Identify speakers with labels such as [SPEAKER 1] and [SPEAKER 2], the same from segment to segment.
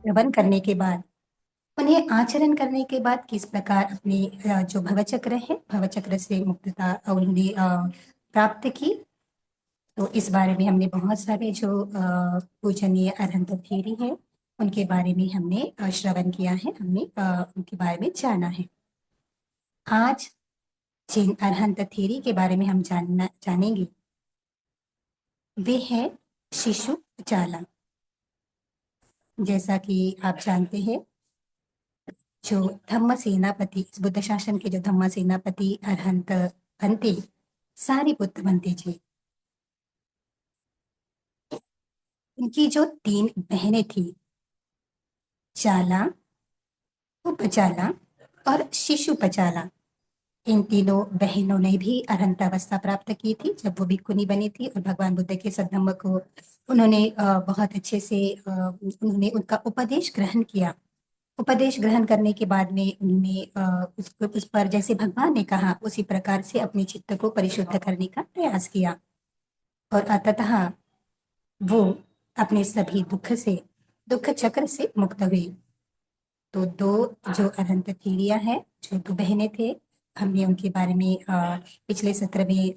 [SPEAKER 1] श्रवण करने के बाद, उन्हें आचरण करने के बाद किस प्रकार अपने जो भवचक्र है, भवचक्र से मुक्तता उन्होंने प्राप्त की। तो इस बारे में हमने बहुत सारे जो पूजनीय अरहंत थेरी हैं, उनके बारे में हमने श्रवण किया है, हमने उनके बारे में जाना है। आज जिन अरहंत थेरी के बारे में हम जानेंगे, वे है शिशु चाला। जैसा कि आप जानते हैं, जो धम्म सेनापति, इस बुद्ध शासन के जो धम्म सेनापति अरहंत बनते, सारिपुत्र बनते जी, उनकी जो 3 बहनें थी, चाला, उपचाला और शिशुपचाला, इन तीनों बहनों ने भी अरहंतावस्था प्राप्त की थी जब वो भिक्षुणी बनी थी, और भगवान बुद्ध के सद्धम्म को उन्होंने बहुत अच्छे से उन्होंने उनका उपदेश ग्रहण किया। उपदेश ग्रहण करने के बाद में उन्होंने उस पर जैसे भगवान ने कहा उसी प्रकार से अपने चित्त को परिशुद्ध करने का प्रयास किया, और अंततः वो अपने सभी दुख चक्र से मुक्त हुई। तो 2 जो अरहंत थेरियाँ हैं, जो 2 बहनें थे, हमने उनके बारे में पिछले सत्र में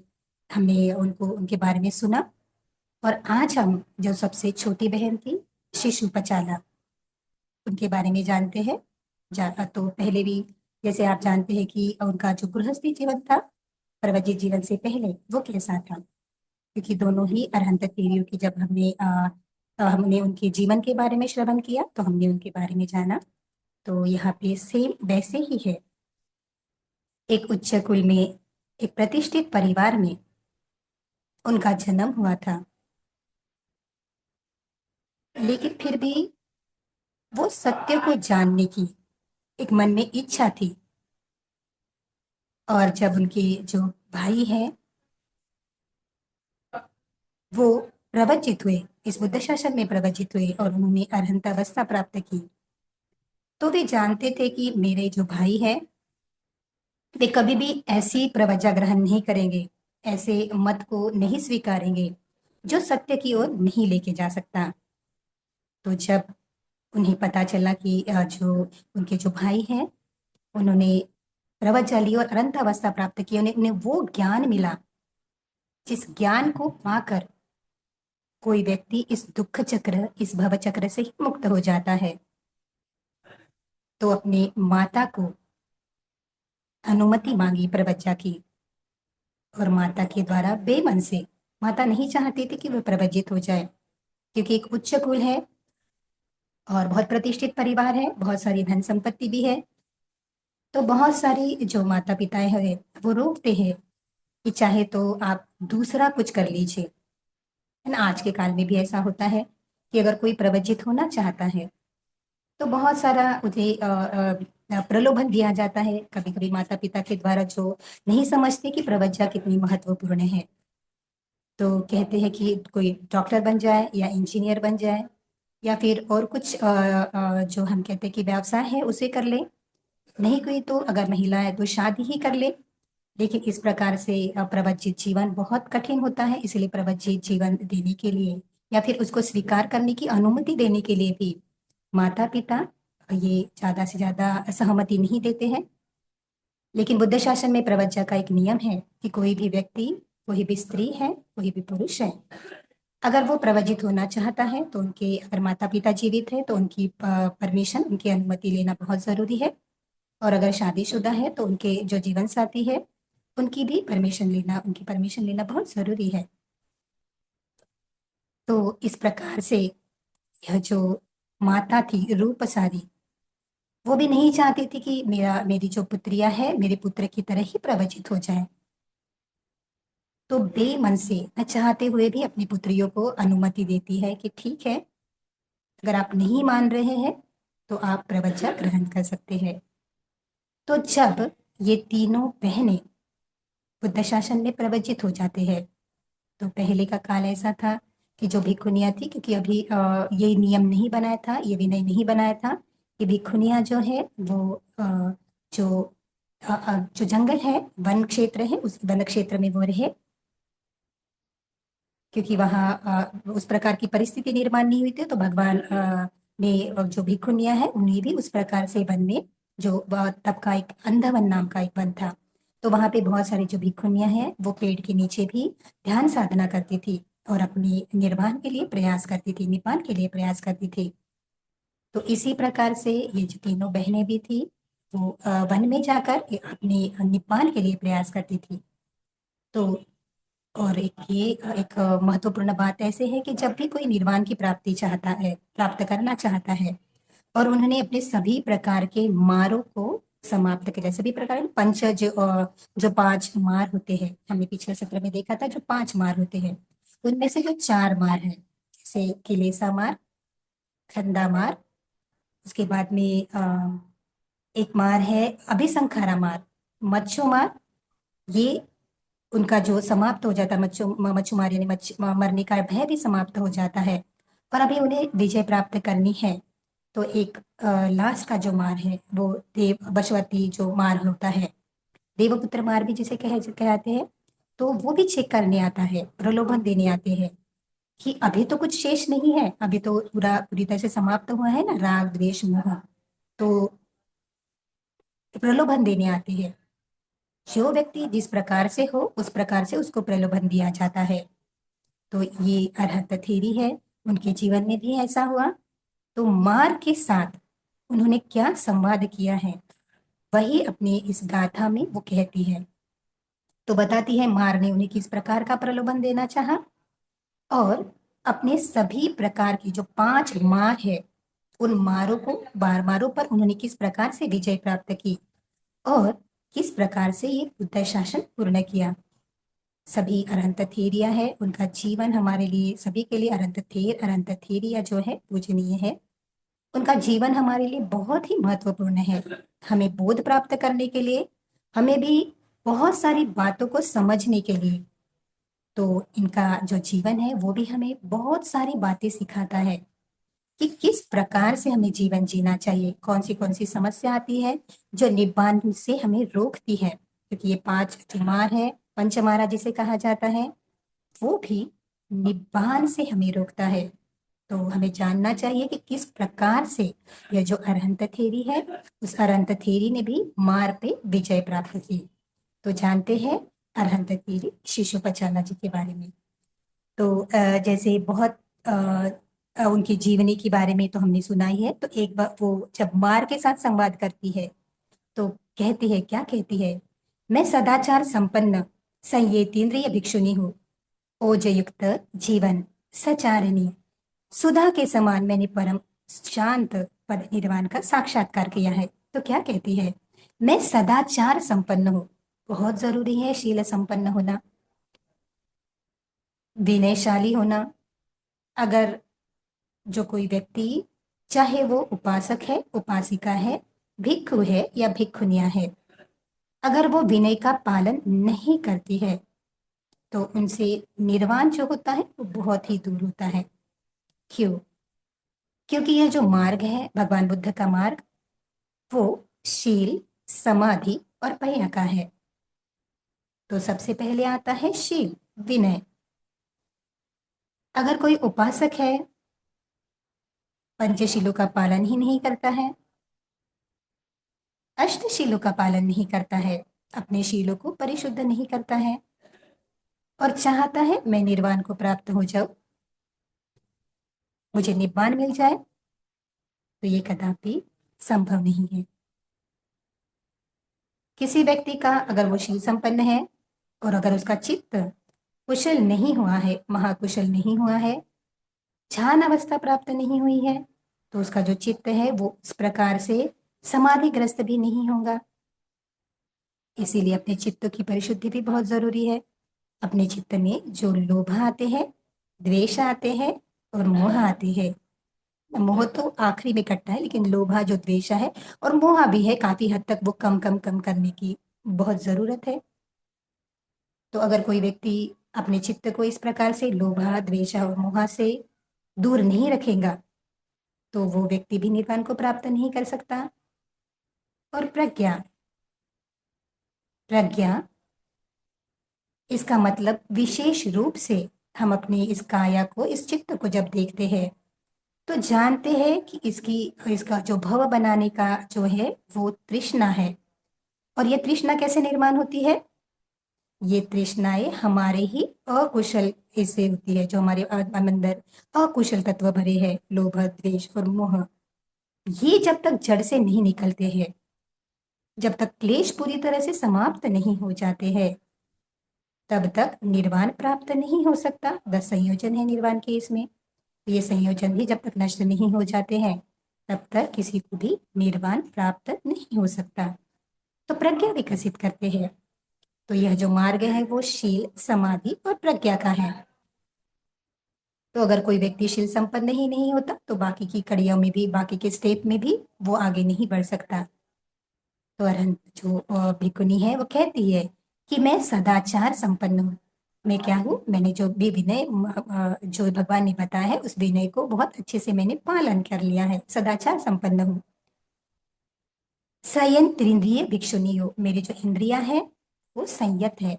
[SPEAKER 1] हमने उनके बारे में सुना। और आज हम जो सबसे छोटी बहन थी, शिशुपचाला, उनके बारे में जानते हैं। तो पहले भी जैसे आप जानते हैं कि उनका जो गृहस्थी जीवन था, प्रवजित जीवन से पहले, वो कैसा था, क्योंकि दोनों ही अरहंत थेरियों की जब हमने उनके जीवन के बारे में श्रवण किया, तो हमने उनके बारे में जाना। तो यहाँ पे सेम वैसे ही है। एक उच्च कुल में, एक प्रतिष्ठित परिवार में उनका जन्म हुआ था, लेकिन फिर भी वो सत्य को जानने की एक मन में इच्छा थी। और जब उनके जो भाई हैं, वो प्रवचित हुए, इस बुद्ध शासन में प्रवचित हुए और उन्होंने अरहंत अवस्था प्राप्त की, तो वे जानते थे कि मेरे जो भाई हैं, वे कभी भी ऐसी प्रवज्ञा ग्रहण नहीं करेंगे, ऐसे मत को नहीं स्वीकारेंगे जो सत्य की ओर नहीं लेके जा सकता। तो जब उन्हें पता चला कि जो उनके जो भाई हैं, उन्होंने प्रवज्ञा ली और अनंत अवस्था प्राप्त की, उन्हें उन्हें वो ज्ञान मिला जिस ज्ञान को पाकर कोई व्यक्ति इस दुख चक्र, इस भव चक्र से ही मुक्त हो जाता है। तो अपने माता को अनुमति मांगी प्रवज्ञा की, और माता के द्वारा बेमन से, माता नहीं चाहती थी कि वह प्रवज्जित हो जाए, क्योंकि एक उच्च कुल है और बहुत प्रतिष्ठित परिवार है, बहुत सारी धन संपत्ति भी है। तो बहुत सारी जो माता पिताएं हैं, वो रोकते हैं कि चाहे तो आप दूसरा कुछ कर लीजिए, है ना। आज के काल में भी ऐसा होता है कि अगर कोई प्रवज्जित होना चाहता है, तो बहुत सारा उसे प्रलोभन दिया जाता है, कभी कभी माता पिता के द्वारा, जो नहीं समझते कि प्रवज्ञा कितनी महत्वपूर्ण है। तो कहते हैं कि कोई डॉक्टर बन जाए या इंजीनियर बन जाए, या फिर और कुछ जो हम कहते हैं कि व्यवसाय है उसे कर ले, नहीं कोई तो अगर महिला है तो शादी ही कर ले। लेकिन इस प्रकार से प्रवज्जित जीवन बहुत कठिन होता है, इसलिए प्रवज्जित जीवन देने के लिए या फिर उसको स्वीकार करने की अनुमति देने के लिए भी माता पिता ये ज्यादा से ज्यादा सहमति नहीं देते हैं। लेकिन बुद्ध शासन में प्रवज्ञा का एक नियम है कि कोई भी व्यक्ति, कोई भी स्त्री है, कोई भी पुरुष है, अगर वो प्रवज्जित होना चाहता है, तो उनके अगर माता पिता जीवित है तो उनकी परमिशन, उनकी अनुमति लेना बहुत जरूरी है। और अगर शादीशुदा है तो उनके जो जीवन साथी है, उनकी भी उनकी परमिशन लेना बहुत जरूरी है। तो इस प्रकार से यह जो माता थी रूपसारी, वो भी नहीं चाहती थी कि मेरी जो पुत्रियां है मेरे पुत्र की तरह ही प्रवचित हो जाए। तो बेमन से, न चाहते हुए भी अपनी पुत्रियों को अनुमति देती है कि ठीक है, अगर आप नहीं मान रहे हैं तो आप प्रवचन ग्रहण कर सकते हैं। तो जब ये तीनों बहनें बुद्ध शासन में प्रवचित हो जाते हैं, तो पहले का काल ऐसा था कि जो भिक्षुनियां थी, क्योंकि अभी ये नियम नहीं बनाया था, ये विनय नहीं बनाया था कि भिक्षुनियां जो है वो जो जो जंगल है, वन क्षेत्र है, उस वन क्षेत्र में वो रहे, क्योंकि वहाँ उस प्रकार की परिस्थिति निर्माण नहीं हुई थी। तो भगवान ने और जो भिक्षुनियाँ हैं उन्हें भी उस प्रकार से वन में जो तब का एक अंधावन नाम का एक वन था, तो वहाँ पे बहुत सारी जो भिक्षुनियाँ हैं वो पेड़ के नीचे भी ध्यान साधना करती थी और अपनी निर्वाण के लिए प्रयास करती थी, निपान के लिए प्रयास करती थी। तो इसी प्रकार से ये जो तीनों बहनें भी थी वो वन में जाकर अपने निपान के लिए प्रयास करती थी। तो और एक महत्वपूर्ण बात ऐसे है कि जब भी कोई निर्वाण की प्राप्ति चाहता है, प्राप्त करना चाहता है और उन्होंने अपने सभी प्रकार के मारों को समाप्त किया, सभी प्रकार के पंच जो 5 मार होते हैं, हमने पिछले सत्र में देखा था जो 5 मार होते हैं, उनमें से जो 4 मार हैं, जैसे किलेसा मार, खंदा मार, उसके बाद में एक मार है अभिसंखारा मार, मच्छो मार, ये उनका जो समाप्त हो जाता है, मच्छुमारी यानी मरने का भय भी समाप्त हो जाता है और अभी उन्हें विजय प्राप्त करनी है। तो एक लास्ट का जो मार है वो देव बशवर्ती जो मार होता है, देवपुत्र मार भी जिसे कहते हैं, तो वो भी चेक करने आता है, प्रलोभन देने आते हैं कि अभी तो कुछ शेष नहीं है, अभी तो पूरी तरह से समाप्त हुआ है ना राग द्वेष मोह, तो प्रलोभन देने आते हैं। जो व्यक्ति जिस प्रकार से हो उस प्रकार से उसको प्रलोभन दिया जाता है। तो ये अरहत थेरी है, उनके जीवन में भी ऐसा हुआ। तो मार के साथ उन्होंने क्या संवाद किया है वही अपने इस गाथा में वो कहती है। तो बताती है मार ने उन्हें किस प्रकार का प्रलोभन देना चाहा और अपने सभी प्रकार की जो 5 मार है उन मारों को बार मारों पर उन्होंने किस प्रकार से विजय प्राप्त की और किस प्रकार से ये बुद्ध शासन पूर्ण किया। सभी अरहंत थेरिया है, उनका जीवन हमारे लिए सभी के लिए अरहंत थेरिया जो है पूजनीय है। उनका जीवन हमारे लिए बहुत ही महत्वपूर्ण है। हमें बोध प्राप्त करने के लिए, हमें भी बहुत सारी बातों को समझने के लिए, तो इनका जो जीवन है वो भी हमें बहुत सारी बातें सिखाता है कि किस प्रकार से हमें जीवन जीना चाहिए, कौन सी समस्या आती है जो निब्बान से हमें रोकती है, क्योंकि ये 5 मार है, पंचमारा जिसे कहा जाता है, वो भी निब्बान से हमें रोकता है। तो हमें जानना चाहिए कि किस प्रकार से यह जो अरहंत थेरी है, उस अरहंत थेरी ने भी मार पे विजय प्राप्त की। तो जानते हैं अरहंत थेरी शिशुपाचाला जी के बारे में। तो जैसे बहुत उनकी जीवनी के बारे में तो हमने सुना ही है। तो एक बार वो जब मार के साथ संवाद करती है तो कहती है, क्या कहती है, मैं सदाचार संपन्न संयेतीन्द्रिय भिक्षुनी हूँ, ओजयुक्त जीवन सचारिणी, सुधा के समान मैंने परम शांत पद निर्वाण का साक्षात्कार किया है। तो क्या कहती है, मैं सदाचार संपन्न हूँ, बहुत जरूरी है शील संपन्न होना, विनयशाली होना। अगर जो कोई व्यक्ति, चाहे वो उपासक है, उपासिका है, भिक्षु है या भिक्षुनिया है, अगर वो विनय का पालन नहीं करती है तो उनसे निर्वाण जो होता है वो बहुत ही दूर होता है। क्यों? क्योंकि यह जो मार्ग है भगवान बुद्ध का मार्ग, वो शील, समाधि और पय्या का है। तो सबसे पहले आता है शील, विनय। अगर कोई उपासक है, पंचशीलों का पालन ही नहीं करता है, अष्टशीलों का पालन नहीं करता है, अपने शीलों को परिशुद्ध नहीं करता है और चाहता है मैं निर्वाण को प्राप्त हो जाऊं, मुझे निब्बान मिल जाए, तो ये कदापि संभव नहीं है। किसी व्यक्ति का अगर वो शील संपन्न है और अगर उसका चित्त कुशल नहीं हुआ है, महाकुशल नहीं हुआ है, ध्यान अवस्था प्राप्त नहीं हुई है, तो उसका जो चित्त है वो इस प्रकार से समाधिग्रस्त भी नहीं होगा। इसीलिए अपने चित्त की परिशुद्धि भी बहुत जरूरी है। अपने चित्त में जो लोभ आते हैं, द्वेष आते हैं और मोह आते हैं, मोह तो आखिरी में कटता है, लेकिन लोभा जो द्वेषा है और मोह भी है, काफी हद तक वो कम करने की बहुत जरूरत है। तो अगर कोई व्यक्ति अपने चित्त को इस प्रकार से लोभा, द्वेषा और मोह से दूर नहीं रखेगा तो वो व्यक्ति भी निर्वाण को प्राप्त नहीं कर सकता। और प्रज्ञा, प्रज्ञा इसका मतलब विशेष रूप से हम अपनी इस काया को, इस चित्त को जब देखते हैं तो जानते हैं कि इसकी इसका जो भव बनाने का जो है वो तृष्णा है। और ये तृष्णा कैसे निर्माण होती है? ये तृष्णाएं हमारे ही अकुशल इससे होती है, जो हमारे अंदर अकुशल तत्व भरे हैं, लोभ द्वेष और मोह। ये जब तक जड़ से नहीं निकलते हैं, जब तक क्लेश पूरी तरह से समाप्त नहीं हो जाते हैं, तब तक निर्वाण प्राप्त नहीं हो सकता। 10 संयोजन है निर्वाण के इसमें। ये संयोजन भी जब तक नष्ट नहीं हो जाते हैं, तब तक किसी को भी निर्वाण प्राप्त नहीं हो सकता। तो प्रज्ञा विकसित करते हैं। तो यह जो मार्ग है वो शील, समाधि और प्रज्ञा का है। तो अगर कोई व्यक्ति शील संपन्न ही नहीं होता, तो बाकी की कड़ियों में भी, बाकी के स्टेप में भी वो आगे नहीं बढ़ सकता। तो अरहंत जो भिक्खुनी है वो कहती है कि मैं सदाचार संपन्न हूँ। मैं क्या हूँ? मैंने जो भी विनय जो भगवान ने बताया है, उस विनय को बहुत अच्छे से मैंने पालन कर लिया है, सदाचार संपन्न हूँ। संयंत्रिंद्रिय भिक्षुनी हो, मेरी जो इंद्रियां है वो संयत है,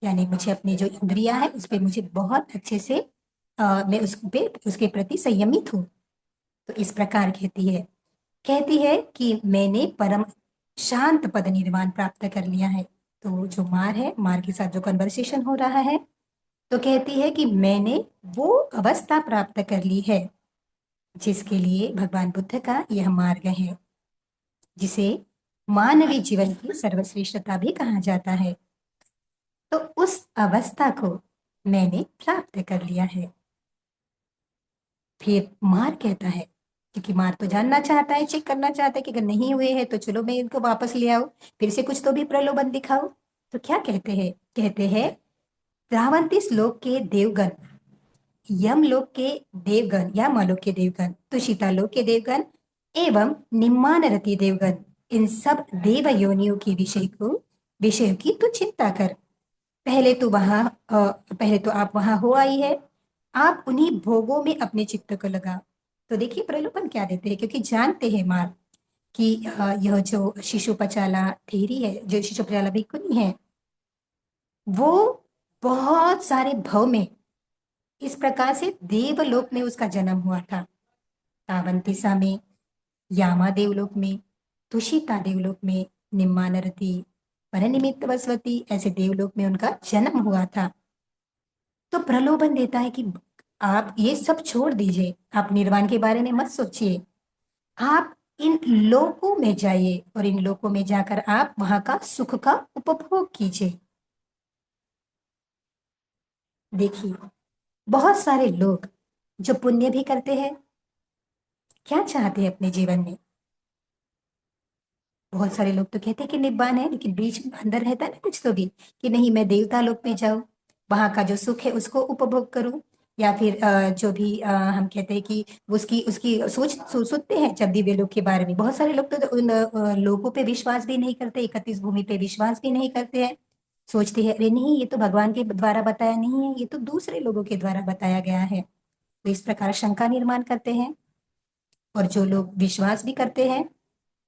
[SPEAKER 1] यानी मुझे अपनी जो इंद्रियां है उस पे मुझे बहुत अच्छे से मैं उस पे उसके प्रति संयमित हूँ। तो इस प्रकार कहती है कि मैंने परम शांत पद निर्वाण प्राप्त कर लिया है। तो जो मार है, मार के साथ जो कन्वर्सेशन हो रहा है, तो कहती है कि मैंने वो अवस्था प्राप्त कर ली है जिसके लिए भगवान बुद्ध का यह मार्ग है, जिसे मानवीय जीवन की सर्वश्रेष्ठता भी कहा जाता है। तो उस अवस्था को मैंने प्राप्त कर लिया है। फिर मार कहता है, क्योंकि मार तो जानना चाहता है, चेक करना चाहता है कि अगर नहीं हुए हैं तो चलो मैं इनको वापस ले आओ, फिर से कुछ तो भी प्रलोभन दिखाओ। तो क्या कहते हैं त्रावंतीस लोक के देवगण, यम लोक के देवगण, यामालोक के देवगण, तुषिता लोक के देवगण एवं निम्मानरति देवगण, इन सब देव योनियों के विषय की तू चिंता कर। पहले तो आप वहां हो आई है, आप उन्हीं भोगों में अपने चित्त को लगाओ। तो देखिए प्रलोभन क्या देते हैं, क्योंकि जानते हैं मार कि यह जो शिशुपचाला थेरी है, जो शिशुपचाला भिक्खुनी है, वो बहुत सारे भव में इस प्रकार से देवलोक में उसका जन्म हुआ था। तावंतिसा में, यामा देवलोक में, तुषिता देवलोक में, निम्मानरति, परनिमित्त वसवती, ऐसे देवलोक में उनका जन्म हुआ था। तो प्रलोभन देता है कि आप ये सब छोड़ दीजिए, आप निर्वाण के बारे में मत सोचिए, आप इन लोकों में जाइए और इन लोकों में जाकर आप वहां का सुख का उपभोग कीजिए। देखिए, बहुत सारे लोग जो पुण्य भी करते हैं, क्या चाहते हैं अपने जीवन में? बहुत सारे लोग तो कहते हैं कि निब्बान है, लेकिन बीच में अंदर रहता है ना कुछ तो भी, कि नहीं मैं देवता लोक में जाऊं, वहां का जो सुख है उसको उपभोग करूं। या फिर जो भी हम कहते हैं कि उसकी उसकी सोचते हैं जब दिव्य लोक के बारे में। बहुत सारे लोग तो उन लोगों पे विश्वास भी नहीं करते, 31 भूमि पे विश्वास भी नहीं करते हैं। सोचते हैं अरे नहीं, ये तो भगवान के द्वारा बताया नहीं है, ये तो दूसरे लोगों के द्वारा बताया गया है। तो इस प्रकार शंका निर्माण करते हैं। और जो लोग विश्वास भी करते हैं,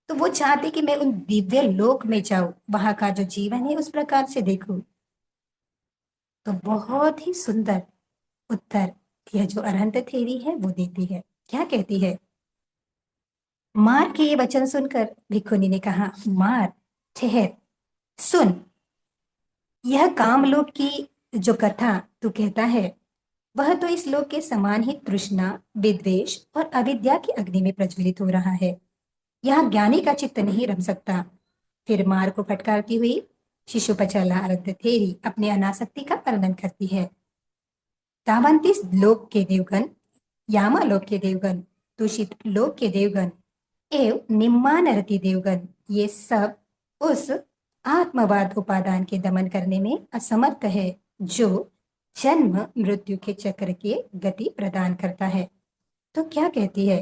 [SPEAKER 1] तो वो चाहते कि मैं उन दिव्य लोक में जाऊं, वहां का जो जीवन है उस प्रकार से देखूं। तो बहुत ही सुंदर उत्तर यह जो अरहंत थेरी है वो देती है। क्या कहती है? मार के ये वचन सुनकर भिक्खुनी ने कहा, मार ठहर, सुन, यह कामलोक की जो कथा तू कहता है, वह तो इस लोक के समान ही तृष्णा, विद्वेष और अविद्या की अग्नि में प्रज्वलित हो रहा है। यहाँ ज्ञानी का चित्त नहीं रम सकता। फिर मार को फटकारती हुई शिशुपचाला अरंत थेरी अपने अनासक्ति का वर्णन करती है। तावंतिस लोक के देवगण, यामा लोक के देवगण, तुषित लोक के देवगण एवं निम्मानरति देवगण, ये सब उस आत्मवाद उपादान के दमन करने में असमर्थ है, जो जन्म मृत्यु के चक्र के गति प्रदान करता है। तो क्या कहती है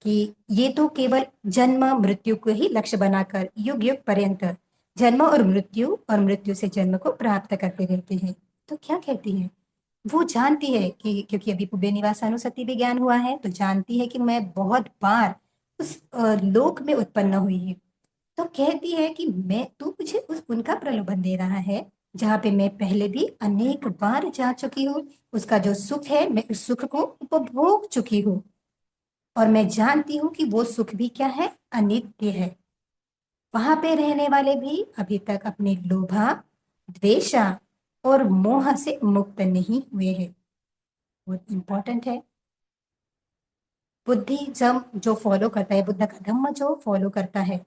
[SPEAKER 1] कि ये तो केवल जन्म मृत्यु को ही लक्ष्य बनाकर युग युग पर्यंत जन्म और मृत्यु से जन्म को प्राप्त करते रहते हैं। तो क्या कहती है? वो जानती है कि क्योंकि अभी पुब्बे निवासानुसति भी ज्ञान हुआ है, तो जानती है कि मैं बहुत बार उस लोक में उत्पन्न हुई हूँ। तो कहती है कि मैं, तू मुझे उस उनका प्रलोभन दे रहा है जहाँ पे मैं पहले भी अनेक बार जा चुकी हूँ, उसका जो सुख है मैं उस सुख को उपभोग चुकी हूँ। और मैं जानती हूँ कि वो सुख भी क्या है, अनित्य है। वहां पे रहने वाले भी अभी तक अपने लोभा, द्वेषा और मोह से मुक्त नहीं हुए हैं। बहुत इंपॉर्टेंट है। बुद्धिज्म जो फॉलो करता है, बुद्ध का धम्म जो फॉलो करता है,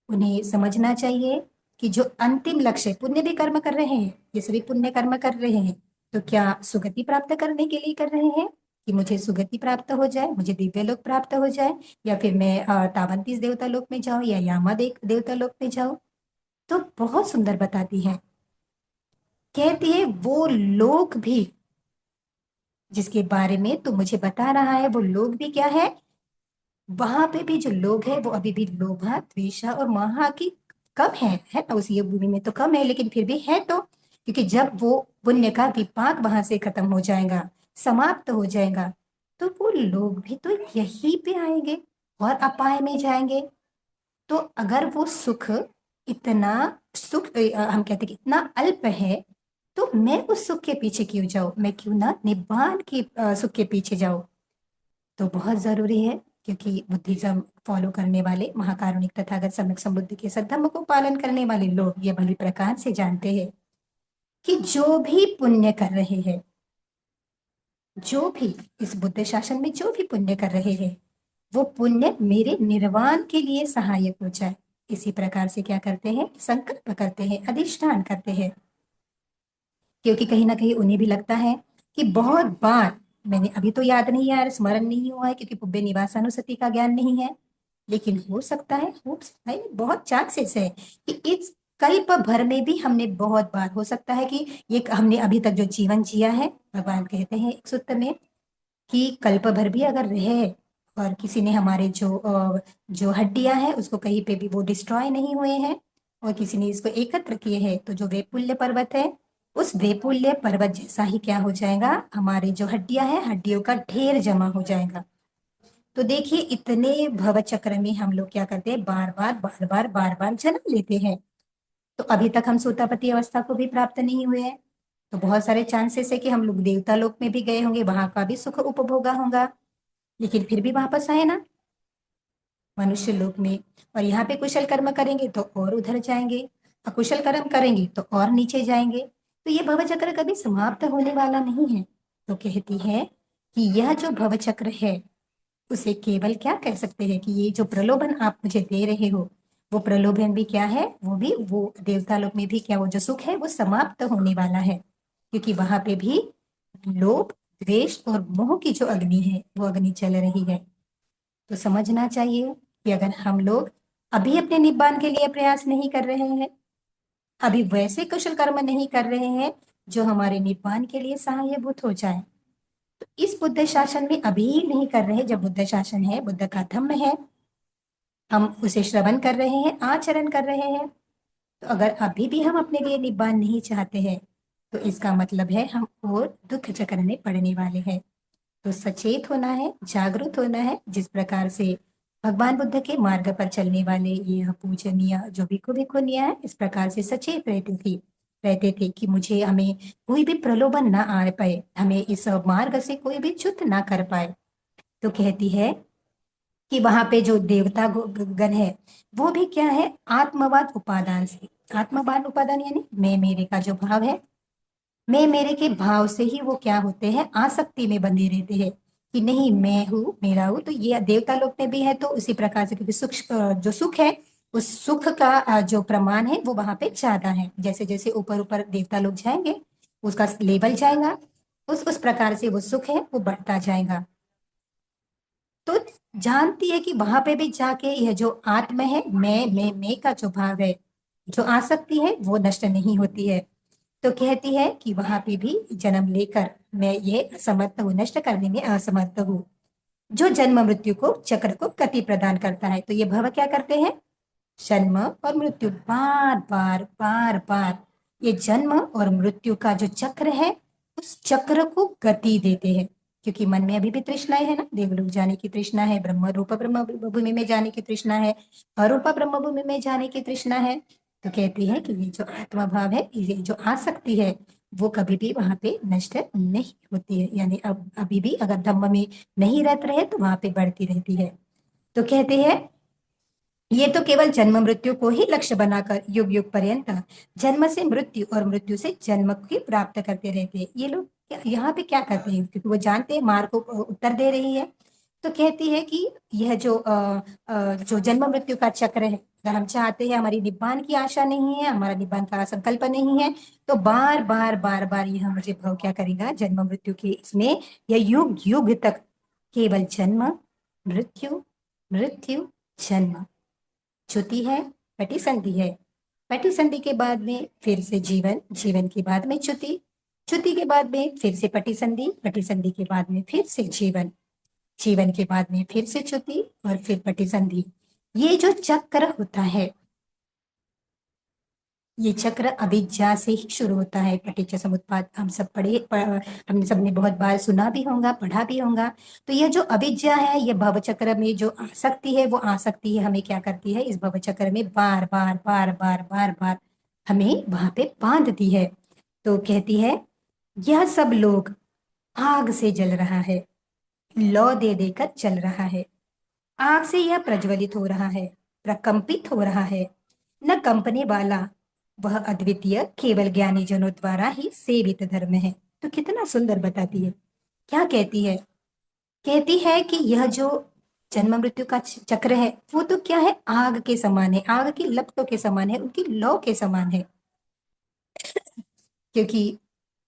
[SPEAKER 1] उन्हें समझना चाहिए कि जो अंतिम लक्ष्य, पुण्य भी कर्म कर रहे हैं, ये सभी पुण्य कर्म कर रहे हैं, तो क्या सुगति प्राप्त करने के लिए कर रहे हैं कि मुझे सुगति प्राप्त हो जाए, मुझे दिव्य लोक प्राप्त हो जाए, या फिर मैं तावंतीस देवता लोक में जाऊं या यामा देवता लोक में जाऊं। तो बहुत सुंदर बताती है, कहती है वो लोग भी जिसके बारे में तू मुझे बता रहा है, वो लोग भी क्या है, वहां पे भी जो लोग हैं वो अभी भी लोभा, द्वेषा और मोह की कम है ना, उस ये भूमि में तो कम है, लेकिन फिर भी है। तो क्योंकि जब वो पुण्य का विपाक वहां से खत्म हो जाएगा, समाप्त हो जाएगा, तो वो लोग भी तो यहीं पे आएंगे और अपाय में जाएंगे। तो अगर वो सुख इतना सुख हम कहते हैं कि इतना अल्प है, तो मैं उस सुख के पीछे क्यों जाऊं, मैं क्यों ना निब्बान की सुख के पीछे जाऊं। तो बहुत जरूरी है, क्योंकि बुद्धिज्म फॉलो करने वाले महाकारुणिक तथागत सम्यक संबुद्धि के सद्धम्म को पालन करने वाले लोग ये भली प्रकार से जानते हैं कि जो भी पुण्य कर रहे हैं, जो भी इस बुद्ध शासन में जो भी पुण्य कर रहे हैं, वो पुण्य मेरे निर्वाण के लिए सहायक हो जाए। इसी प्रकार से क्या करते हैं, संकल्प करते हैं, अधिष्ठान करते हैं। क्योंकि कहीं ना कहीं उन्हें भी लगता है कि बहुत बार मैंने, अभी तो याद नहीं है, स्मरण नहीं हुआ है, क्योंकि पुब्बे निवासानुसति का ज्ञान नहीं है, लेकिन हो सकता है बहुत चांसेस है कि इस कल्प भर में भी हमने बहुत बार, हो सकता है कि ये हमने अभी तक जो जीवन जिया है, भगवान कहते हैं एक सूत्र में कि कल्प भर भी अगर रहे और किसी ने हमारे जो हड्डियां हैं उसको कहीं पे भी वो डिस्ट्रॉय नहीं हुए हैं, और किसी ने इसको एकत्र किए हैं, तो जो वेपुल्य पर्वत है, उस वेपुल्य पर्वत जैसा ही क्या हो जाएगा, हमारे जो हड्डियां हैं, हड्डियों का ढेर जमा हो जाएगा। तो देखिए इतने भव चक्र में हम लोग क्या करते हैं, बार बार जन्म लेते हैं। तो अभी तक हम सोतापति अवस्था को भी प्राप्त नहीं हुए हैं। तो बहुत सारे चांसेस है कि हम लोग देवता लोक में भी गए होंगे, वहां का भी सुख उपभोगा होगा, लेकिन फिर भी वापस आए ना मनुष्य लोक में। और यहाँ पे कुशल कर्म करेंगे तो और उधर जाएंगे, अकुशल कर्म करेंगे तो और नीचे जाएंगे। तो ये भव चक्र कभी समाप्त होने वाला नहीं है। तो कहती है कि यह जो भव चक्र है, उसे केवल क्या कह सकते हैं कि ये जो प्रलोभन आप मुझे दे रहे हो, वो प्रलोभन भी क्या है, वो भी वो देवता लोक में भी क्या, वो जो सुख है वो समाप्त होने वाला है, क्योंकि वहां पे भी लोभ, द्वेष और मोह की जो अग्नि है वो अग्नि चल रही है। तो समझना चाहिए कि अगर हम लोग अभी अपने निब्बान के लिए प्रयास नहीं कर रहे हैं, अभी वैसे कुशल कर्म नहीं कर रहे हैं जो हमारे निब्बान के लिए सहायभूत हो जाए, तो इस बुद्ध शासन में अभी नहीं कर रहे। जब बुद्ध शासन है, बुद्ध का धम्म है, हम उसे श्रवण कर रहे हैं, आचरण कर रहे हैं, तो अगर अभी भी हम अपने लिए निब्बान नहीं चाहते हैं, तो इसका मतलब है हम और दुख चक्र में पड़ने वाले हैं। तो सचेत होना है, जागरूक होना है, जिस प्रकार से भगवान बुद्ध के मार्ग पर चलने वाले ये पूजनीय जो भिक्षु भिक्षुनियां है, इस प्रकार से सचेत रहते थे कि मुझे, हमें कोई भी प्रलोभन ना आ पाए, हमें इस मार्ग से कोई भी च्युत ना कर पाए। तो कहती है कि वहां पे जो देवता गण है, वो भी क्या है, आत्मवाद उपादान से, आत्मवाद उपादान यानी मैं मेरे का जो भाव है, मैं मेरे के भाव से ही वो क्या होते हैं, आसक्ति में बंधे रहते हैं कि नहीं मैं हूँ, मेरा हूँ। तो ये देवता लोक में भी है, तो उसी प्रकार से, क्योंकि जो सुख है, उस सुख का जो प्रमाण है वो वहां पे ज्यादा है। जैसे जैसे ऊपर ऊपर देवता लोग जाएंगे, उसका लेवल जाएगा, उस प्रकार से वो सुख है वो बढ़ता जाएगा। तो जानती है कि वहां पे भी जाके यह जो आत्म है, मैं का जो भाव है, जो आसक्ति है वो नष्ट नहीं होती है। तो कहती है कि वहां पे भी जन्म लेकर मैं ये असमर्थ हूँ, नष्ट करने में असमर्थ हूँ। जो जन्म मृत्यु को चक्र को गति प्रदान करता है, तो ये भव क्या करते हैं, जन्म और मृत्यु, बार बार ये जन्म और मृत्यु का जो चक्र है, उस चक्र को गति देते हैं। क्योंकि मन में अभी भी तृष्णाएं है ना, देवलोक जाने की तृष्णा है, ब्रह्म रूप ब्रह्म भूमि में जाने की तृष्णा है, अरूप ब्रह्म भूमि में जाने की तृष्णा है। तो कहती है कि ये जो आत्मा भाव है, ये जो आसक्ति है, वो कभी भी वहां पे नष्ट नहीं होती है, यानी अब अभी भी अगर धम्म में नहीं रत रहे तो वहां पे बढ़ती रहती है। तो कहते हैं ये तो केवल जन्म मृत्यु को ही लक्ष्य बनाकर युग युग पर्यंत जन्म से मृत्यु और मृत्यु से जन्म की प्राप्त करते रहते हैं। ये लोग यहाँ पे क्या करते हैं, क्योंकि वो जानते हैं मार को उत्तर दे रही है, तो कहती है कि यह जो जन्म मृत्यु का चक्र है, अगर हम चाहते हैं, हमारी निब्बान की आशा नहीं है, हमारा निब्बान का संकल्प नहीं है, तो बार बार बार बार यह मुझे भाव क्या करेगा, जन्म मृत्यु के इसमें यह युग युग तक केवल जन्म मृत्यु मृत्यु जन्म। च्युति है, पटी संधि है, पटी संधि के बाद में फिर से जीवन, जीवन के बाद में च्युति, च्युति के बाद में फिर से पटी संधि के बाद में फिर से जीवन, जीवन के बाद में फिर से च्युति और फिर पटी संधि। ये जो चक्र होता है, ये चक्र अविद्या से ही शुरू होता है। पटीच समुत्पाद हम सब हमने सबने बहुत बार सुना भी होगा, पढ़ा भी होगा। तो यह जो अविद्या है, ये भव चक्र में जो आसक्ति है, वो आसक्ति है हमें क्या करती है, इस भव चक्र में बार बार बार बार बार बार हमें वहां पे बांधती है। तो कहती है यह सब लोग आग से जल रहा है, लौ दे देकर चल रहा है, आग से यह प्रज्वलित हो रहा है, प्रकंपित हो रहा है। न कंपने वाला वह अद्वितीय केवल ज्ञानी जनों द्वारा ही सेवित धर्म है। तो कितना सुंदर बताती है, क्या कहती है, कहती है कि यह जो जन्म मृत्यु का चक्र है, वो तो क्या है, आग के समान है, आग की लपटों के समान है, उनकी लौ के समान है। क्योंकि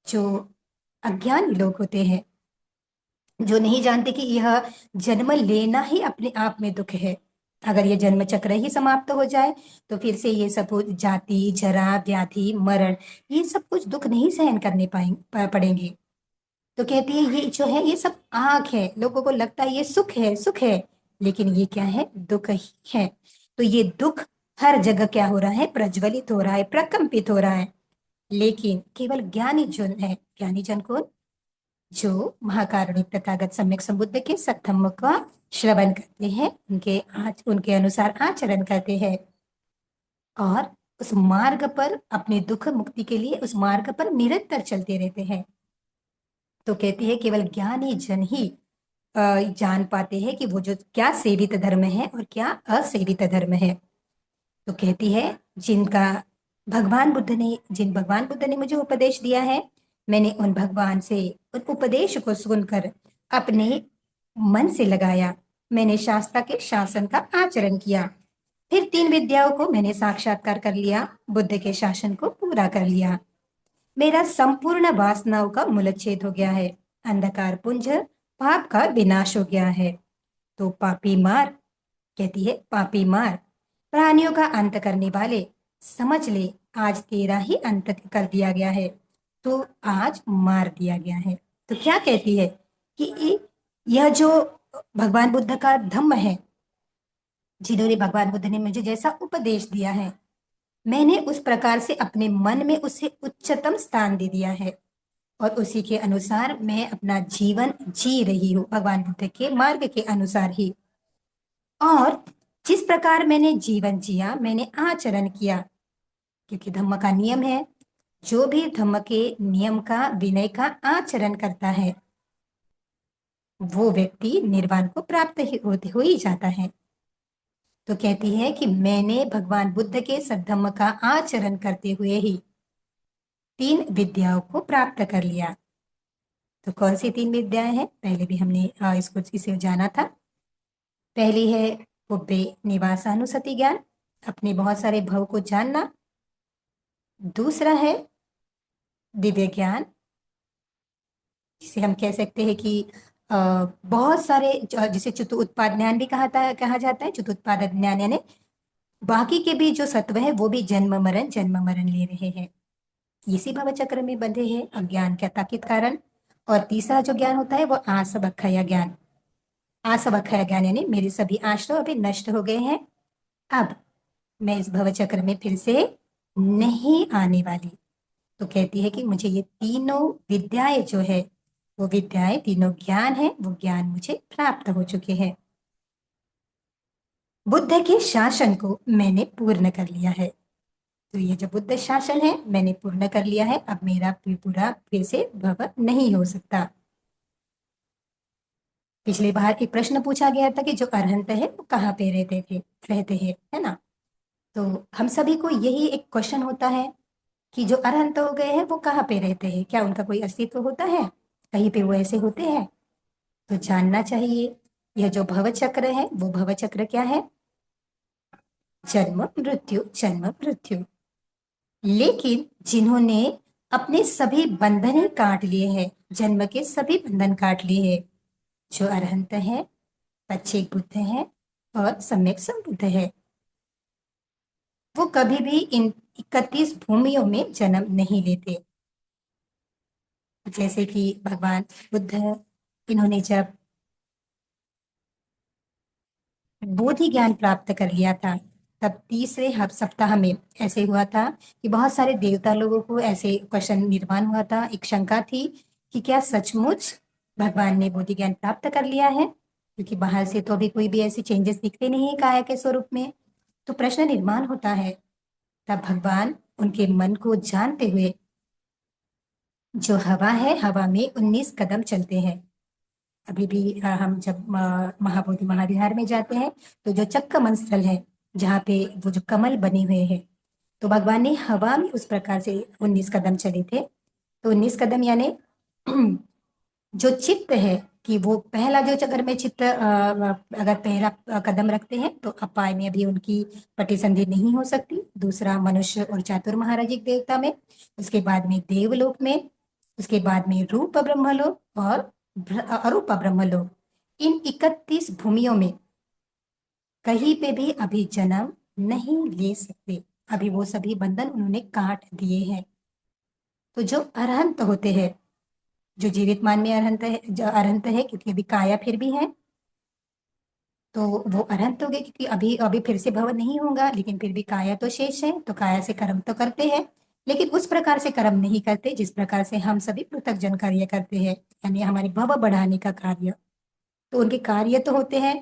[SPEAKER 1] जो अज्ञानी लोग होते हैं, जो नहीं जानते कि यह जन्म लेना ही अपने आप में दुख है, अगर ये जन्म चक्र ही समाप्त हो जाए तो फिर से ये सब जाति जरा व्याधि मरण, ये सब कुछ दुख नहीं सहन करने पड़ेंगे। तो कहती है ये जो है, ये सब आग है, लोगों को लगता है ये सुख है, सुख है, लेकिन ये क्या है, दुख ही है। तो ये दुख हर जगह क्या हो रहा है, प्रज्वलित हो रहा है, प्रकंपित हो रहा है। लेकिन केवल ज्ञानी जन है, ज्ञानी जन कौन, जो महाकारुणिक तथागत सम्यक संबुद्ध के सत्धम्म का श्रवण करते हैं, उनके अनुसार आचरण करते हैं, और उस मार्ग पर अपने दुख मुक्ति के लिए उस मार्ग पर निरंतर चलते रहते हैं। तो कहती है केवल ज्ञानी जन ही जान पाते हैं कि वो जो क्या सेवित धर्म है और क्या असेवित धर्म है। तो कहती है जिनका जिन भगवान बुद्ध ने मुझे उपदेश दिया है, मैंने उन भगवान से उन उपदेश को सुनकर अपने मन से लगाया, मैंने शास्त्रा के शासन का आचरण किया, फिर तीन विद्याओं को मैंने साक्षात्कार कर लिया, बुद्ध के शासन को पूरा कर लिया, मेरा संपूर्ण वासनाओं का मूलच्छेद हो गया है, अंधकार पुंज पाप का विनाश हो गया है। तो पापी मार, कहती है पापी मार, प्राणियों का अंत करने वाले, समझ ले आज तेरा ही अंत कर दिया गया है, तो आज मार दिया गया है। तो क्या कहती है कि यह जो भगवान बुद्ध का धम्म है, जिन्होंने भगवान बुद्ध ने मुझे जैसा उपदेश दिया है, मैंने उस प्रकार से अपने मन में उसे उच्चतम स्थान दे दिया है, और उसी के अनुसार मैं अपना जीवन जी रही हूँ, भगवान बुद्ध के मार्ग के अनुसार ही। और जिस प्रकार मैंने जीवन जिया, मैंने आचरण किया, क्योंकि धम्म का नियम है, जो भी धम्म के नियम का विनय का आचरण करता है, वो व्यक्ति निर्वाण को प्राप्त हो ही जाता है। तो कहती है कि मैंने भगवान बुद्ध के सद्धम्म का आचरण करते हुए ही तीन विद्याओं को प्राप्त कर लिया। तो कौन सी तीन विद्याएं हैं, पहले भी हमने इसको इसे जाना था। पहली है पुब्बे निवासानुसति ज्ञान, अपने बहुत सारे भव को जानना। दूसरा है दिव्य ज्ञान, जिसे हम कह सकते हैं कि बहुत सारे जिसे चतु उत्पाद ज्ञान भी कहा जाता है। चतु उत्पाद ज्ञान यानी बाकी के भी जो सत्व है वो भी जन्म मरण ले रहे हैं, इसी भव चक्र में बंधे हैं अज्ञान के ताकित कारण। और तीसरा जो ज्ञान होता है वो आसवक्षय ज्ञान, आसवक्षय ज्ञान यानी मेरे सभी आश्रय अभी नष्ट हो गए हैं, अब मैं इस भव चक्र में फिर से नहीं आने वाली। तो कहती है कि मुझे ये तीनों विद्याएं जो है, वो विद्याएं तीनों ज्ञान है, वो ज्ञान मुझे प्राप्त हो चुके हैं, बुद्ध के शासन को मैंने पूर्ण कर लिया है। तो ये जो बुद्ध शासन है मैंने पूर्ण कर लिया है, अब मेरा पूरा फिर से भव नहीं हो सकता। पिछली बार एक प्रश्न पूछा गया था कि जो अरहंत है वो कहाँ पे रहते हैं, है ना? तो हम सभी को यही एक क्वेश्चन होता है कि जो अरहंत हो गए हैं वो कहाँ पे रहते हैं, क्या उनका कोई अस्तित्व होता है, कहीं पे वो ऐसे होते हैं? तो जानना चाहिए। यह जो भव चक्र है वो भव चक्र क्या है? जन्म मृत्यु, जन्म मृत्यु। लेकिन जिन्होंने अपने सभी बंधन ही काट लिए हैं, जन्म के सभी बंधन काट लिए हैं, जो अरहंत है, पच्चीक बुद्ध है और सम्यक संबुद्ध है, वो कभी भी इन 31 भूमियों में जन्म नहीं लेते। जैसे कि भगवान बुद्ध, इन्होंने जब बोधि ज्ञान प्राप्त कर लिया था, तब तीसरे सप्ताह में ऐसे हुआ था कि बहुत सारे देवता लोगों को ऐसे क्वेश्चन निर्माण हुआ था, एक शंका थी कि क्या सचमुच भगवान ने बोधि ज्ञान प्राप्त कर लिया है, क्योंकि बाहर से तो अभी कोई भी ऐसे चेंजेस दिखते नहीं है काया के स्वरूप में। तो प्रश्न निर्माण होता है। तब भगवान उनके मन को जानते हुए, जो हवा है हवा में 19 कदम चलते हैं। अभी भी हम जब महाबोधि महाविहार में जाते हैं तो जो चक्कमन स्थल है, जहाँ पे वो जो कमल बने हुए हैं, तो भगवान ने हवा में उस प्रकार से 19 कदम चले थे। तो 19 कदम यानी जो चित्त है कि वो पहला जो अगर में चित्त अगर पहला कदम रखते हैं तो अपाय में अभी उनकी प्रतिसंधि नहीं हो सकती। दूसरा मनुष्य और चातुर महाराजिक देवता में, उसके बाद में देवलोक में, उसके बाद में रूप ब्रह्मलोक और अरूप ब्रह्मलोक। इन 31 भूमियों में कहीं पे भी अभी जन्म नहीं ले सकते। अभी वो सभी बंधन उन्होंने काट दिए हैं। तो जो अरहंत होते हैं, जो जीवित मान में अरहंत है, जो अरहंत है क्योंकि अभी काया फिर भी है, तो वो अरहंत हो गए क्योंकि अभी अभी फिर से भवन नहीं होगा, लेकिन फिर भी काया तो शेष है, तो काया से कर्म तो करते हैं, लेकिन उस प्रकार से कर्म नहीं करते जिस प्रकार से हम सभी पृथक जन कार्य करते हैं, यानी हमारे भव बढ़ाने का कार्य। तो उनके कार्य तो होते हैं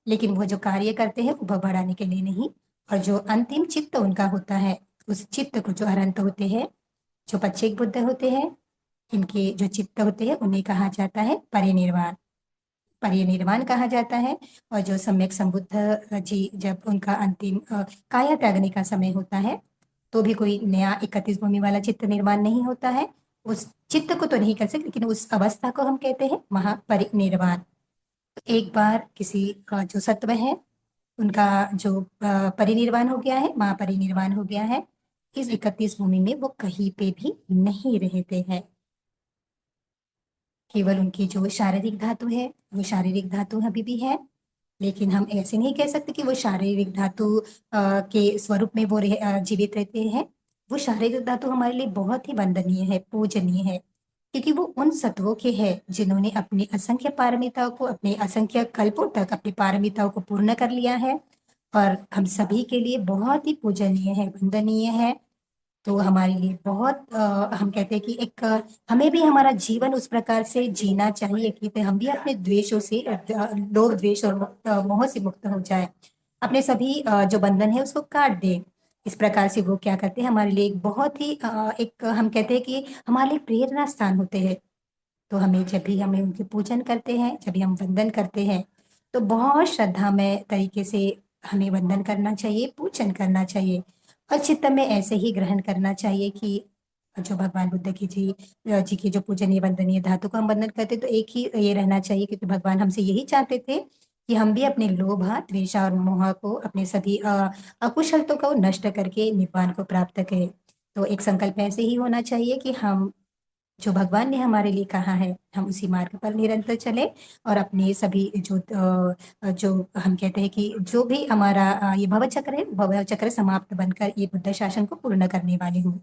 [SPEAKER 1] लेकिन वो जो कार्य करते हैं वो भव बढ़ाने के लिए नहीं। और जो अंतिम चित्त उनका होता है, उस चित्त को जो अरहंत होते हैं, जो पच्चीक बुद्ध होते हैं, इनके जो चित्त होते हैं उन्हें कहा जाता है परिनिर्वाण। परिनिर्वाण कहा जाता है। और जो सम्यक संबुद्ध जी, जब उनका अंतिम काया त्यागने का समय होता है, तो भी कोई नया 31 भूमि वाला चित्त निर्माण नहीं होता है। उस चित्त को तो नहीं कर सकते, लेकिन उस अवस्था को हम कहते हैं महापरिनिर्वाण। एक बार किसी जो सत्व है उनका जो परिनिर्वाण हो गया है, महापरिनिर्वाण हो गया है, इस 31 भूमि में वो कहीं पे भी नहीं रहते हैं। केवल उनकी जो शारीरिक धातु है, वो शारीरिक धातु अभी भी है, लेकिन हम ऐसे नहीं कह सकते कि वो शारीरिक धातु के स्वरूप में वो जीवित रहते हैं। वो शारीरिक धातु हमारे लिए बहुत ही वंदनीय है, पूजनीय है, क्योंकि वो उन सत्वों के हैं जिन्होंने अपनी असंख्य पारमिताओं को, अपने असंख्य कल्पों तक अपनी पारमिताओं को पूर्ण कर लिया है, और हम सभी के लिए बहुत ही पूजनीय है, वंदनीय है। तो हमारे लिए बहुत हम कहते हैं कि एक हमें भी हमारा जीवन उस प्रकार से जीना चाहिए कि हम भी अपने द्वेषों से लोभ द्वेष और मोह से मुक्त हो जाए, अपने सभी जो बंधन है उसको काट दे। इस प्रकार से वो क्या करते हैं, हमारे लिए एक बहुत ही एक हम कहते हैं कि हमारे लिए प्रेरणा स्थान होते हैं। तो हमें जब भी हमें उनके पूजन करते हैं, जब भी हम वंदन करते हैं, तो बहुत श्रद्धामय तरीके से हमें वंदन करना चाहिए, पूजन करना चाहिए, और चित्त में ऐसे ही ग्रहण करना चाहिए कि जो भगवान बुद्ध की जी की जो पूजनीय वंदनीय धातु को हम वंदन करते, तो एक ही ये रहना चाहिए, क्योंकि भगवान हमसे यही चाहते थे कि हम भी अपने लोभ, द्वेष और मोह को, अपने सभी अकुशलतों को नष्ट करके निर्वाण को प्राप्त करें। तो एक संकल्प ऐसे ही होना चाहिए कि हम जो भगवान ने हमारे लिए कहा है हम उसी मार्ग पर निरंतर चले, और अपने सभी जो हम कहते हैं कि जो भी हमारा ये भव चक्र है, भव चक्र समाप्त बनकर ये बुद्ध शासन को पूर्ण करने वाले हूँ।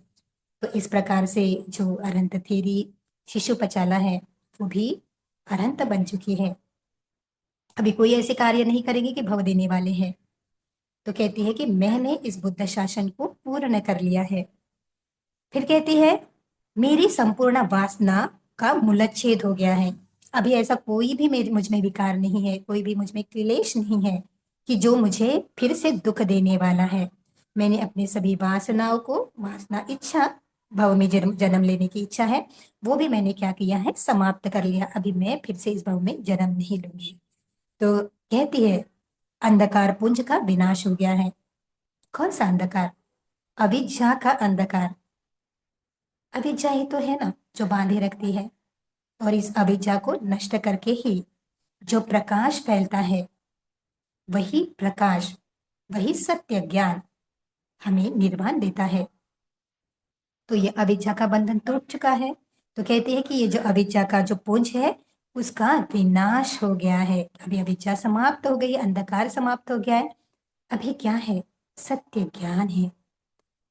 [SPEAKER 1] तो इस प्रकार से जो अरहंत थेरी शिशुपचाला है, वो भी अरहंत बन चुकी है। अभी कोई ऐसे कार्य नहीं करेंगे कि भव देने वाले हैं। तो कहती है कि मैंने इस बुद्ध शासन को पूर्ण कर लिया है। फिर कहती है मेरी संपूर्ण वासना का मूलच्छेद हो गया है। अभी ऐसा कोई भी मेरे मुझ में विकार नहीं है, कोई भी मुझ में क्लेश नहीं है कि जो मुझे फिर से दुख देने वाला है। मैंने अपने सभी वासनाओं को, वासना इच्छा, भव में जन्म जन्म लेने की इच्छा है, वो भी मैंने क्या किया है, समाप्त कर लिया। अभी मैं फिर से इस भव में जन्म नहीं लूंगी। तो कहती है अंधकार पुंज का विनाश हो गया है। कौन सा अंधकार? अविद्या का अंधकार। अविद्या ही तो है ना जो बांधे रखती है, और इस अविद्या को नष्ट करके ही जो प्रकाश फैलता है, वही प्रकाश, वही सत्य ज्ञान हमें निर्वाण देता है। तो ये अविद्या का बंधन टूट चुका है। तो कहते हैं कि ये जो अविद्या का जो पुंज है, उसका विनाश हो गया है। अभी अविद्या समाप्त हो गई, अंधकार समाप्त हो गया है। अभी क्या है? सत्य ज्ञान है।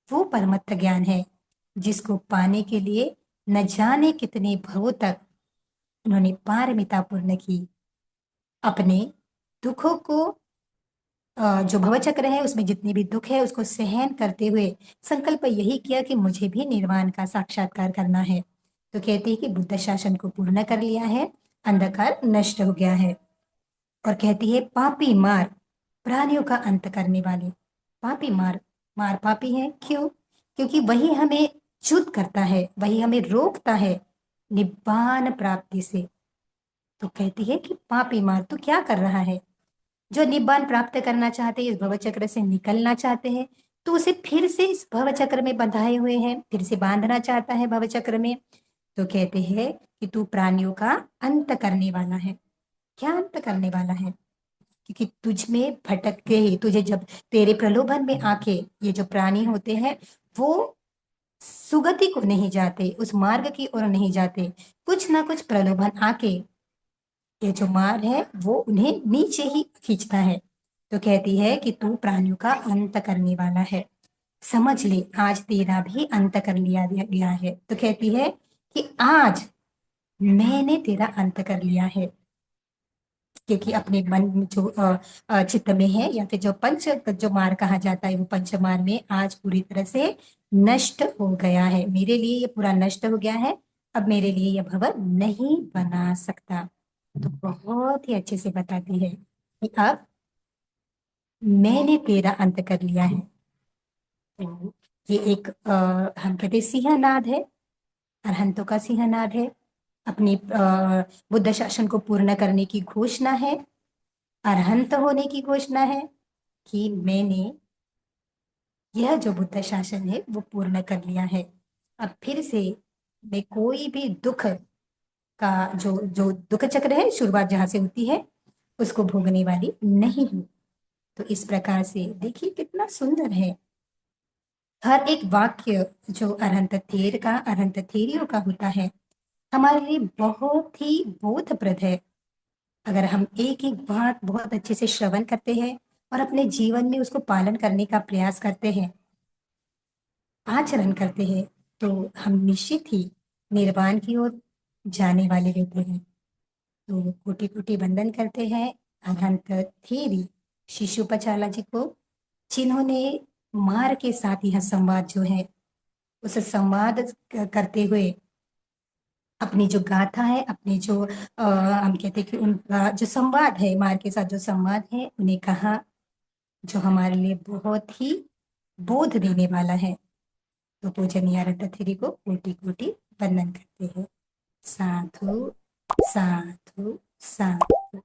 [SPEAKER 1] वो परमत्त ज्ञान है जिसको पाने के लिए न जाने कितने भवों तक उन्होंने पारमिता पूर्ण की। अपने दुखों को, जो भवचक्र है उसमें जितने भी दुख है उसको सहन करते हुए संकल्प यही किया कि मुझे भी निर्वाण का साक्षात्कार करना है। तो कहते हैं कि बुद्ध शासन को पूर्ण कर लिया है, अंधकार नष्ट हो गया है। और कहती है पापी मार, प्राणियों का अंत करने वाले। पापी मार, मार पापी है, क्यों? क्योंकि वही हमें च्युत करता है, वही हमें रोकता है निब्बान प्राप्ति से। तो कहती है कि पापी मार तो क्या कर रहा है? जो निब्बान प्राप्त करना चाहते हैं, इस भवचक्र से निकलना चाहते हैं, तो उसे फिर से इस भवचक्र में बंधाए हुए हैं, फिर से बांधना चाहता है भवचक्र में। तो कहते हैं कि तू प्राणियों का अंत करने वाला है। क्या अंत करने वाला है? क्योंकि तुझ में भटक के ही तुझे, जब तेरे प्रलोभन में आके ये जो प्राणी होते हैं, वो सुगति को नहीं जाते, उस मार्ग की ओर नहीं जाते। कुछ ना कुछ प्रलोभन आके ये जो मार्ग है वो उन्हें नीचे ही खींचता है। तो कहती है कि तू प्राणियों का अंत करने वाला है। समझ ले आज तेरा भी अंत कर लिया गया है। तो कहती है कि आज मैंने तेरा अंत कर लिया है। क्योंकि अपने मन में जो चित्त में है, या फिर जो पंच जो मार कहा जाता है, वो पंच मार में आज पूरी तरह से नष्ट हो गया है। मेरे लिए ये पूरा नष्ट हो गया है। अब मेरे लिए यह भवन नहीं बना सकता। तो बहुत ही अच्छे से बताती है कि अब मैंने तेरा अंत कर लिया है। तो ये एक हम कहते हैं सिंहनाद है, अरहंतों का सिंहनाद है। अपनी बुद्ध शासन को पूर्ण करने की घोषणा है, अरहंत होने की घोषणा है कि मैंने यह जो बुद्ध शासन है वो पूर्ण कर लिया है। अब फिर से मैं कोई भी दुख का, जो जो दुख चक्र है, शुरुआत जहां से होती है, उसको भोगने वाली नहीं हूँ। तो इस प्रकार से देखिए कितना सुंदर है। हर एक वाक्य जो अरहंत थेर का, अरहंत थेरियों का होता है, हमारे लिए बहुत ही बोधप्रद है। अगर हम एक एक बात बहुत अच्छे से श्रवण करते हैं और अपने जीवन में उसको पालन करने का प्रयास करते हैं, आचरण करते हैं, तो हम निश्चित ही निर्वाण की ओर जाने वाले रहते हैं। तो कोटि कोटि वंदन करते हैं अनंत थेरी शिशुपाचाला जी को, जिन्होंने मार के साथ यह संवाद जो है, उस संवाद करते हुए अपनी जो गाथा है, अपने जो हम कहते हैं कि उनका जो संवाद है, मार के साथ जो संवाद है, उन्हें कहा, जो हमारे लिए बहुत ही बोध देने वाला है। तो पूजनीय रत्नथिरी को कोटि कोटि वंदन करते हैं। साधु साधु साधु।